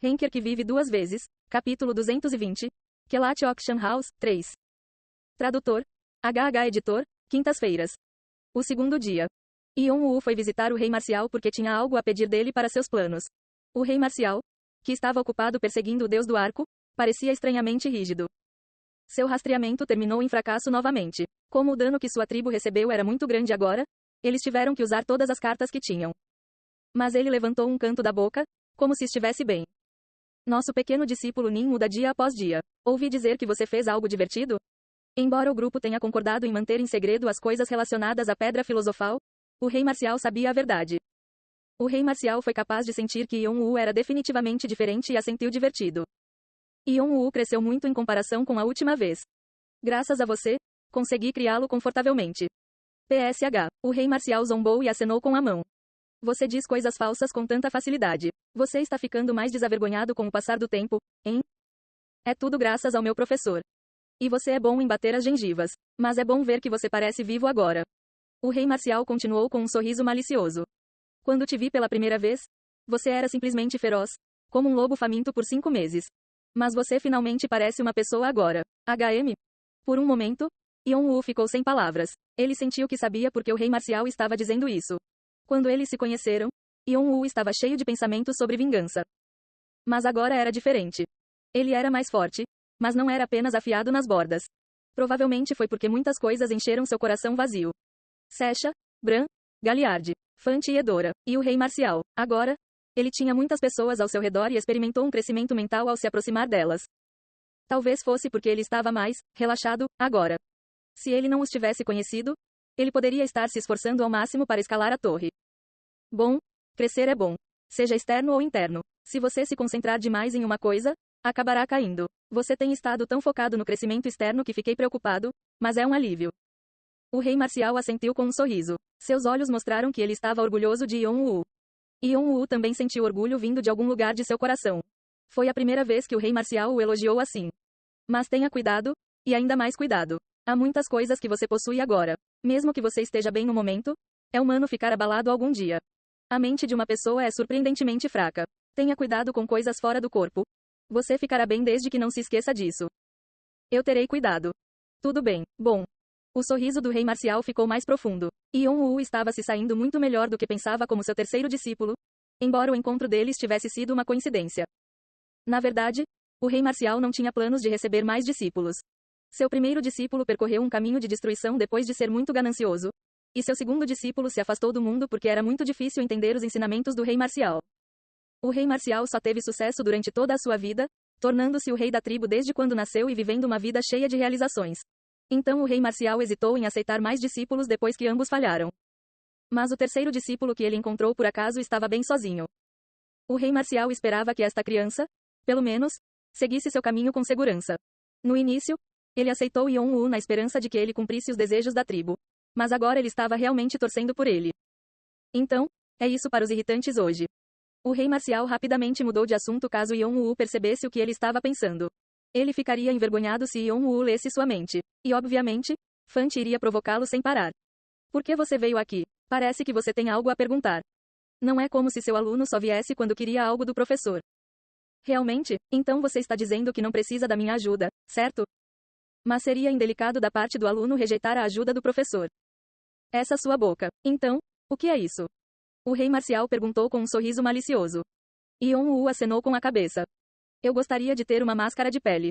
Henker que vive duas vezes. Capítulo 220. Kelat Auction House, 3. Tradutor. HH Editor, Quintas-feiras. O segundo dia. Yon-woo foi visitar o rei marcial porque tinha algo a pedir dele para seus planos. O rei marcial, que estava ocupado perseguindo o deus do arco, parecia estranhamente rígido. Seu rastreamento terminou em fracasso novamente. Como o dano que sua tribo recebeu era muito grande agora, eles tiveram que usar todas as cartas que tinham. Mas ele levantou um canto da boca, como se estivesse bem. Nosso pequeno discípulo Nin muda dia após dia. Ouvi dizer que você fez algo divertido? Embora o grupo tenha concordado em manter em segredo as coisas relacionadas à pedra filosofal, o rei marcial sabia a verdade. O rei marcial foi capaz de sentir que Yon-woo era definitivamente diferente e a sentiu divertido. Yon-woo cresceu muito em comparação com a última vez. Graças a você, consegui criá-lo confortavelmente. PSH. O rei marcial zombou e acenou com a mão. Você diz coisas falsas com tanta facilidade. Você está ficando mais desavergonhado com o passar do tempo, hein? É tudo graças ao meu professor. E você é bom em bater as gengivas. Mas é bom ver que você parece vivo agora. O rei marcial continuou com um sorriso malicioso. Quando te vi pela primeira vez, você era simplesmente feroz, como um lobo faminto por 5 meses. Mas você finalmente parece uma pessoa agora. HM? Por um momento, Yon-woo ficou sem palavras. Ele sentiu que sabia porque o rei marcial estava dizendo isso. Quando eles se conheceram, Yon-woo estava cheio de pensamentos sobre vingança. Mas agora era diferente. Ele era mais forte, mas não era apenas afiado nas bordas. Provavelmente foi porque muitas coisas encheram seu coração vazio. Sesha, Bran, Galliard, Fante e Edora, e o rei marcial. Agora, ele tinha muitas pessoas ao seu redor e experimentou um crescimento mental ao se aproximar delas. Talvez fosse porque ele estava mais relaxado agora. Se ele não os tivesse conhecido, ele poderia estar se esforçando ao máximo para escalar a torre. Bom, crescer é bom. Seja externo ou interno. Se você se concentrar demais em uma coisa, acabará caindo. Você tem estado tão focado no crescimento externo que fiquei preocupado, mas é um alívio. O rei marcial assentiu com um sorriso. Seus olhos mostraram que ele estava orgulhoso de Yon-woo. Yon-woo também sentiu orgulho vindo de algum lugar de seu coração. Foi a primeira vez que o rei marcial o elogiou assim. Mas tenha cuidado, e ainda mais cuidado. Há muitas coisas que você possui agora. Mesmo que você esteja bem no momento, é humano ficar abalado algum dia. A mente de uma pessoa é surpreendentemente fraca. Tenha cuidado com coisas fora do corpo. Você ficará bem desde que não se esqueça disso. Eu terei cuidado. Tudo bem, bom. O sorriso do rei marcial ficou mais profundo. Yon-woo estava se saindo muito melhor do que pensava como seu terceiro discípulo, embora o encontro deles tivesse sido uma coincidência. Na verdade, o rei marcial não tinha planos de receber mais discípulos. Seu primeiro discípulo percorreu um caminho de destruição depois de ser muito ganancioso, e seu segundo discípulo se afastou do mundo porque era muito difícil entender os ensinamentos do rei marcial. O rei marcial só teve sucesso durante toda a sua vida, tornando-se o rei da tribo desde quando nasceu e vivendo uma vida cheia de realizações. Então o rei marcial hesitou em aceitar mais discípulos depois que ambos falharam. Mas o terceiro discípulo que ele encontrou por acaso estava bem sozinho. O rei marcial esperava que esta criança, pelo menos, seguisse seu caminho com segurança. No início, ele aceitou Yon-woo na esperança de que ele cumprisse os desejos da tribo. Mas agora ele estava realmente torcendo por ele. Então, é isso para os irritantes hoje. O rei marcial rapidamente mudou de assunto caso Yon-woo percebesse o que ele estava pensando. Ele ficaria envergonhado se Yon-woo lesse sua mente. E obviamente, Fante iria provocá-lo sem parar. Por que você veio aqui? Parece que você tem algo a perguntar. Não é como se seu aluno só viesse quando queria algo do professor. Realmente? Então você está dizendo que não precisa da minha ajuda, certo? Mas seria indelicado da parte do aluno rejeitar a ajuda do professor. Essa sua boca. Então, o que é isso? O rei marcial perguntou com um sorriso malicioso. Yon-woo acenou com a cabeça. Eu gostaria de ter uma máscara de pele.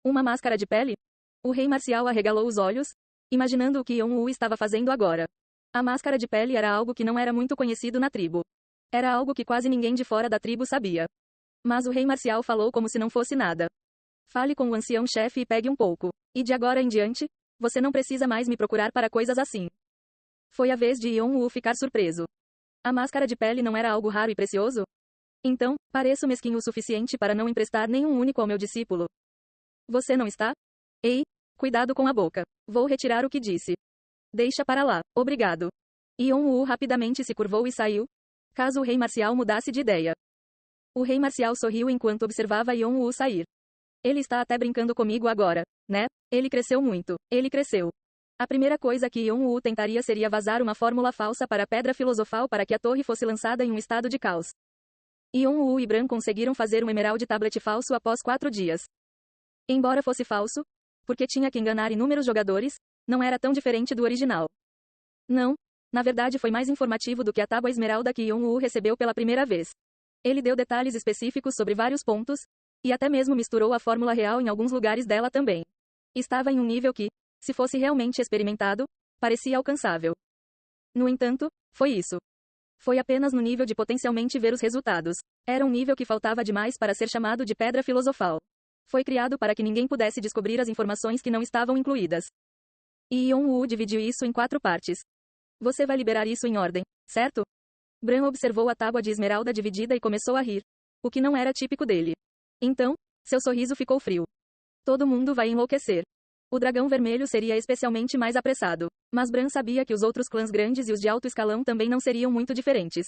Uma máscara de pele? O rei marcial arregalou os olhos, imaginando o que Yon-woo estava fazendo agora. A máscara de pele era algo que não era muito conhecido na tribo. Era algo que quase ninguém de fora da tribo sabia. Mas o rei marcial falou como se não fosse nada. Fale com o ancião-chefe e pegue um pouco. E de agora em diante, você não precisa mais me procurar para coisas assim. Foi a vez de Yon-woo ficar surpreso. A máscara de pele não era algo raro e precioso? Então, pareço mesquinho o suficiente para não emprestar nenhum único ao meu discípulo. Você não está? Ei, cuidado com a boca. Vou retirar o que disse. Deixa para lá, obrigado. Yon-woo rapidamente se curvou e saiu, caso o rei marcial mudasse de ideia. O rei marcial sorriu enquanto observava Yon-woo sair. Ele está até brincando comigo agora, né? Ele cresceu muito. Ele cresceu. A primeira coisa que Yon-woo tentaria seria vazar uma fórmula falsa para a pedra filosofal para que a torre fosse lançada em um estado de caos. Yeon-woo e Bran conseguiram fazer um Emerald Tablet falso após 4 dias. Embora fosse falso, porque tinha que enganar inúmeros jogadores, não era tão diferente do original. Não, na verdade foi mais informativo do que a tábua esmeralda que Yeon-woo recebeu pela primeira vez. Ele deu detalhes específicos sobre vários pontos, e até mesmo misturou a fórmula real em alguns lugares dela também. Estava em um nível que, se fosse realmente experimentado, parecia alcançável. No entanto, foi isso. Foi apenas no nível de potencialmente ver os resultados. Era um nível que faltava demais para ser chamado de pedra filosofal. Foi criado para que ninguém pudesse descobrir as informações que não estavam incluídas. E Yeon-woo dividiu isso em 4 partes. Você vai liberar isso em ordem, certo? Bran observou a tábua de esmeralda dividida e começou a rir. O que não era típico dele. Então, seu sorriso ficou frio. Todo mundo vai enlouquecer. O dragão vermelho seria especialmente mais apressado. Mas Bran sabia que os outros clãs grandes e os de alto escalão também não seriam muito diferentes.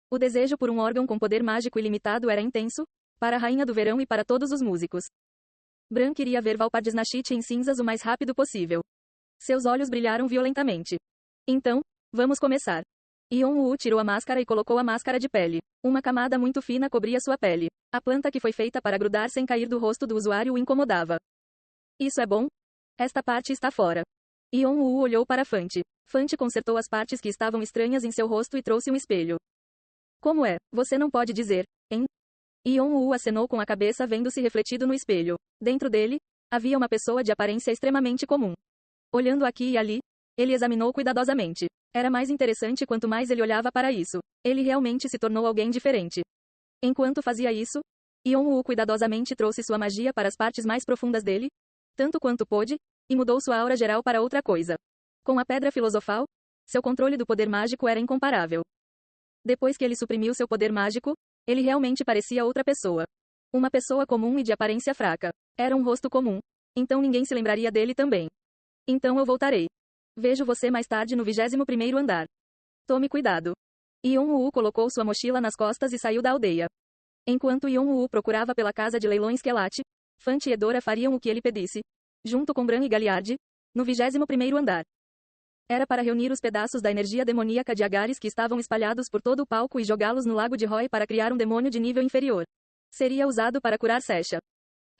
O desejo por um órgão com poder mágico ilimitado era intenso, para a Rainha do Verão e para todos os músicos. Bran queria ver Valpardisnachit em cinzas o mais rápido possível. Seus olhos brilharam violentamente. Então, vamos começar. Yeon-woo tirou a máscara e colocou a máscara de pele. Uma camada muito fina cobria sua pele. A planta que foi feita para grudar sem cair do rosto do usuário o incomodava. Isso é bom? Esta parte está fora. Yeon-woo olhou para Fante. Fante consertou as partes que estavam estranhas em seu rosto e trouxe um espelho. Como é? Você não pode dizer, hein? Yeon-woo acenou com a cabeça vendo-se refletido no espelho. Dentro dele, havia uma pessoa de aparência extremamente comum. Olhando aqui e ali, ele examinou cuidadosamente. Era mais interessante quanto mais ele olhava para isso. Ele realmente se tornou alguém diferente. Enquanto fazia isso, Yeon-woo cuidadosamente trouxe sua magia para as partes mais profundas dele, tanto quanto pôde, e mudou sua aura geral para outra coisa. Com a pedra filosofal, seu controle do poder mágico era incomparável. Depois que ele suprimiu seu poder mágico, ele realmente parecia outra pessoa. Uma pessoa comum e de aparência fraca. Era um rosto comum. Então ninguém se lembraria dele também. Então eu voltarei. Vejo você mais tarde no 21º andar. Tome cuidado. Yeon-woo colocou sua mochila nas costas e saiu da aldeia. Enquanto Yeon-woo procurava pela casa de leilões Kelat, Fante e Edora fariam o que ele pedisse, junto com Bran e Galliard, no 21º andar. Era para reunir os pedaços da energia demoníaca de Agares que estavam espalhados por todo o palco e jogá-los no lago de Roy para criar um demônio de nível inferior. Seria usado para curar Sesha.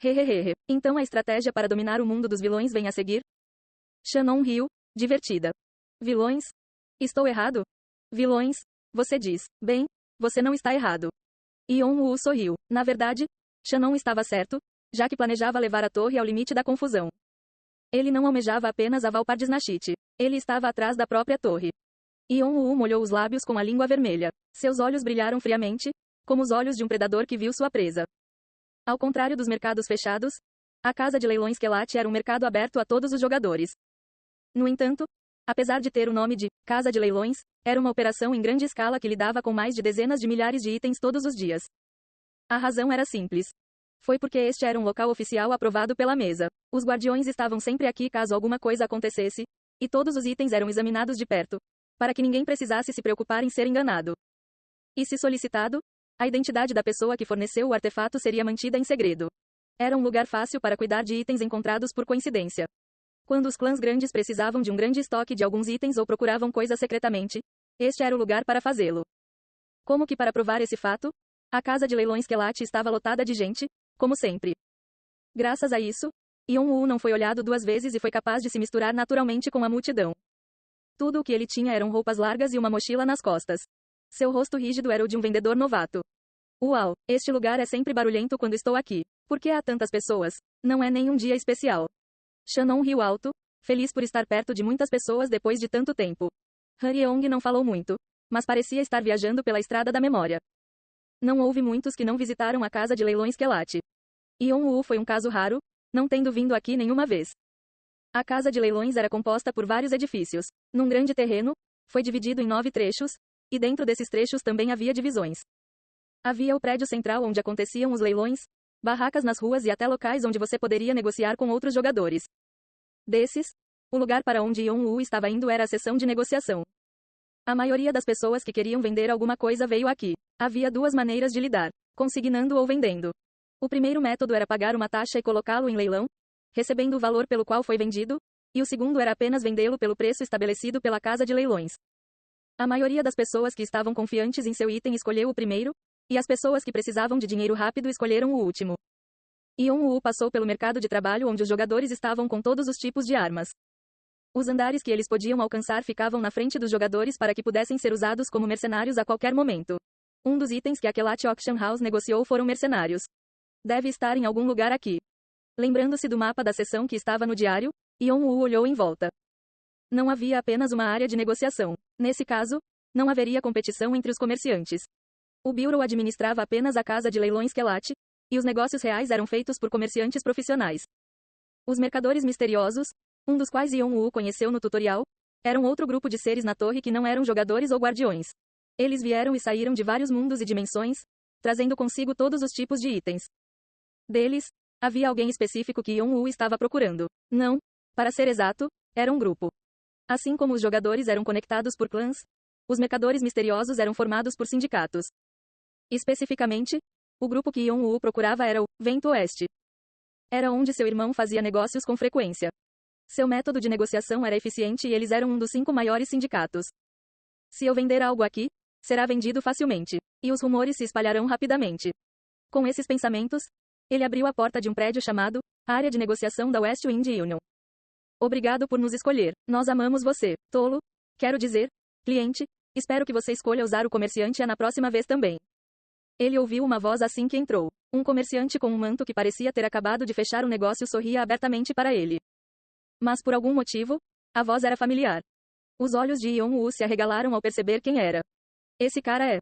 Hehehehe. Então a estratégia para dominar o mundo dos vilões vem a seguir? Shannon riu, divertida. Vilões? Estou errado? Vilões? Você diz. Bem, você não está errado. Yeon-woo sorriu. Na verdade, Shannon estava certo, já que planejava levar a torre ao limite da confusão. Ele não almejava apenas a Valpardisnachit. Ele estava atrás da própria torre. Yeon-woo molhou os lábios com a língua vermelha. Seus olhos brilharam friamente, como os olhos de um predador que viu sua presa. Ao contrário dos mercados fechados, a casa de leilões Kelat era um mercado aberto a todos os jogadores. No entanto, apesar de ter o nome de Casa de Leilões, era uma operação em grande escala que lidava com mais de dezenas de milhares de itens todos os dias. A razão era simples. Foi porque este era um local oficial aprovado pela mesa. Os guardiões estavam sempre aqui caso alguma coisa acontecesse, e todos os itens eram examinados de perto, para que ninguém precisasse se preocupar em ser enganado. E se solicitado, a identidade da pessoa que forneceu o artefato seria mantida em segredo. Era um lugar fácil para cuidar de itens encontrados por coincidência. Quando os clãs grandes precisavam de um grande estoque de alguns itens ou procuravam coisas secretamente, este era o lugar para fazê-lo. Como que para provar esse fato? A casa de leilões Kelat estava lotada de gente, como sempre. Graças a isso, Yeon-woo não foi olhado 2 vezes e foi capaz de se misturar naturalmente com a multidão. Tudo o que ele tinha eram roupas largas e uma mochila nas costas. Seu rosto rígido era o de um vendedor novato. Uau, este lugar é sempre barulhento quando estou aqui. Por que há tantas pessoas? Não é nem um dia especial. Shannon riu alto, feliz por estar perto de muitas pessoas depois de tanto tempo. Hyeong não falou muito, mas parecia estar viajando pela estrada da memória. Não houve muitos que não visitaram a casa de leilões Kelat. Yeon-woo foi um caso raro, não tendo vindo aqui nenhuma vez. A casa de leilões era composta por vários edifícios. Num grande terreno, foi dividido em 9 trechos, e dentro desses trechos também havia divisões. Havia o prédio central onde aconteciam os leilões, barracas nas ruas e até locais onde você poderia negociar com outros jogadores. Desses, o lugar para onde Yeon-woo estava indo era a seção de negociação. A maioria das pessoas que queriam vender alguma coisa veio aqui. Havia 2 maneiras de lidar: consignando ou vendendo. O primeiro método era pagar uma taxa e colocá-lo em leilão, recebendo o valor pelo qual foi vendido, e o segundo era apenas vendê-lo pelo preço estabelecido pela casa de leilões. A maioria das pessoas que estavam confiantes em seu item escolheu o primeiro, E as pessoas que precisavam de dinheiro rápido escolheram o último. Yeon-woo passou pelo mercado de trabalho onde os jogadores estavam com todos os tipos de armas. Os andares que eles podiam alcançar ficavam na frente dos jogadores para que pudessem ser usados como mercenários a qualquer momento. Um dos itens que a Kelat Auction House negociou foram mercenários. Deve estar em algum lugar aqui. Lembrando-se do mapa da seção que estava no diário, Yeon-woo olhou em volta. Não havia apenas uma área de negociação. Nesse caso, não haveria competição entre os comerciantes. O Bureau administrava apenas a casa de leilões Kelat, e os negócios reais eram feitos por comerciantes profissionais. Os mercadores misteriosos, um dos quais Yeon-woo conheceu no tutorial, eram outro grupo de seres na torre que não eram jogadores ou guardiões. Eles vieram e saíram de vários mundos e dimensões, trazendo consigo todos os tipos de itens. Deles, havia alguém específico que Yeon-woo estava procurando. Não, para ser exato, era um grupo. Assim como os jogadores eram conectados por clãs, os mercadores misteriosos eram formados por sindicatos. Especificamente, o grupo que Yeon-woo procurava era o Vento Oeste. Era onde seu irmão fazia negócios com frequência. Seu método de negociação era eficiente e eles eram um dos 5 maiores sindicatos. Se eu vender algo aqui, será vendido facilmente, e os rumores se espalharão rapidamente. Com esses pensamentos, ele abriu a porta de um prédio chamado Área de Negociação da West Wind Union. Obrigado por nos escolher. Nós amamos você, tolo. Quero dizer, cliente, espero que você escolha usar o comerciante na próxima vez também. Ele ouviu uma voz assim que entrou. Um comerciante com um manto que parecia ter acabado de fechar um negócio sorria abertamente para ele. Mas por algum motivo, a voz era familiar. Os olhos de Yeon-woo se arregalaram ao perceber quem era. Esse cara é